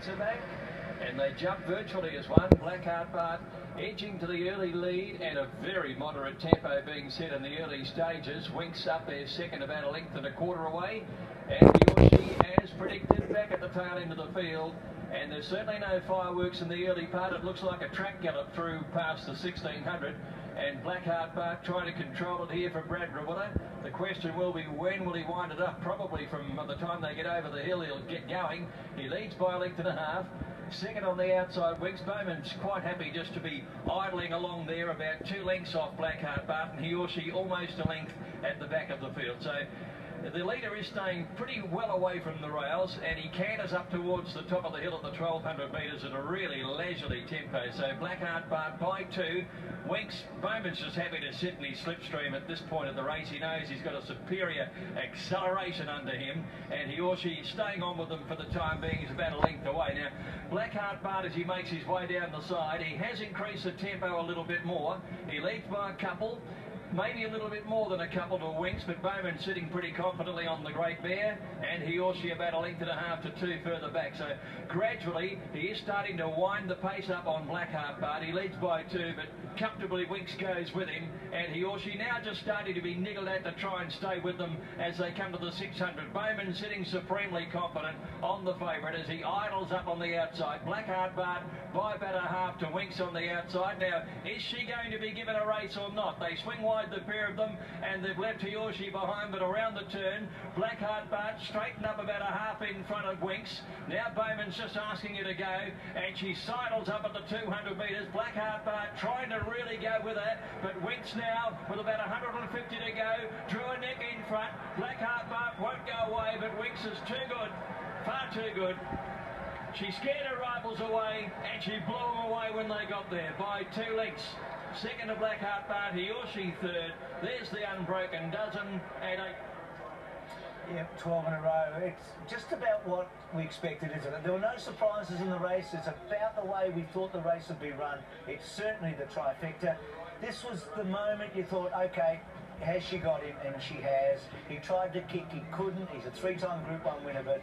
Winks are back, and they jump virtually as one. Blackheart Bart edging to the early lead, and a very moderate tempo being set in the early stages. Winks up there second, about a length and a quarter away, and he or she, as predicted, back at the tail end of the field. And there's certainly no fireworks in the early part. It looks like a track gallop through past the 1600. And Blackheart Bart trying to control it here from Brad Rawiller. The question will be, when will he wind it up? Probably from the time they get over the hill, he'll get going. He leads by a length and a half. Second on the outside, Winks. Bowman's quite happy just to be idling along there, about 2 lengths off Blackheart Bart, and he or she almost a length at the back of the field. So the leader is staying pretty well away from the rails, and he canters up towards the top of the hill at the 1200 metres at a really leisurely tempo. So Blackheart Bart by 2. Winks, Bowman's just happy to sit in his slipstream at this point of the race. He knows he's got a superior acceleration under him, and he or she staying on with them for the time being. He's about a length away. Now, Blackheart Bart, as he makes his way down the side, he has increased the tempo a little bit more. He leads by a couple. Maybe a little bit more than a couple to Winks, but Bowman sitting pretty confidently on the Great Bear, and he or she about a length and a half to 2 further back. So gradually he is starting to wind the pace up on Blackheart Bart. He leads by 2, but comfortably Winks goes with him, and he or she now just starting to be niggled at to try and stay with them as they come to the 600. Bowman sitting supremely confident on the favourite as he idles up on the outside. Blackheart Bart by about a half to Winks on the outside. Now, is she going to be given a race or not? They swing wide, the pair of them, and they've left he or she behind, but around the turn, Blackheart Bart straightened up about a half in front of Winks. Now Bowman's just asking her to go, and she sidles up at the 200 metres. Blackheart Bart trying to really go with her, but Winks now with about 150 to go, drew a neck in front. Blackheart Bart won't go away, but Winks is too good, far too good. She scared her rivals away, and she blew them away when they got there by 2 lengths. Second to Blackheart Bart, he or she third. There's the unbroken dozen at 8. Yep, 12 in a row. It's just about what we expected, isn't it? There were no surprises in the race. It's about the way we thought the race would be run. It's certainly the trifecta. This was the moment you thought, okay, has she got him? And she has. He tried to kick, he couldn't. He's a 3-time Group 1 winner, but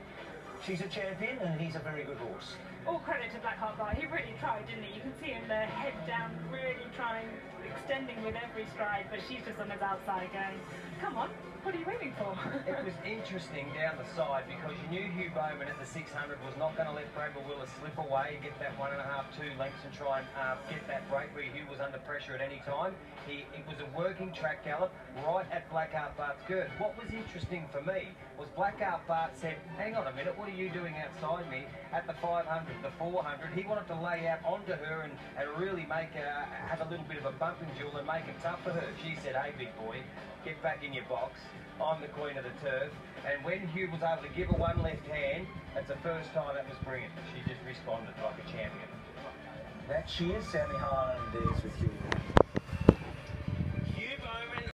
she's a champion and he's a very good horse. All credit to Blackheart Bart. He really tried, didn't he? You can see him there, head down, really trying, extending with every stride, but she's just on his outside going, come on, what are you waiting for? It was interesting down the side because you knew Hugh Bowman at the 600 was not going to let Brad Rawiller slip away, get that 1.5, 2 lengths and try and get that break where Hugh was under pressure at any time. It was a working track gallop right at Blackheart Bart's girth. What was interesting for me was Blackheart Bart said, hang on a minute, what are you doing outside me at the 500, the 400? He wanted to lay out onto her and really make have a little bit of a bumping duel and make it tough for her. She said, hey big boy, get back in your box. I'm the queen of the turf. And when Hugh was able to give her one left hand, that's the first time that was brilliant. She just responded like a champion. That she is, Sammy Harlan, is with you.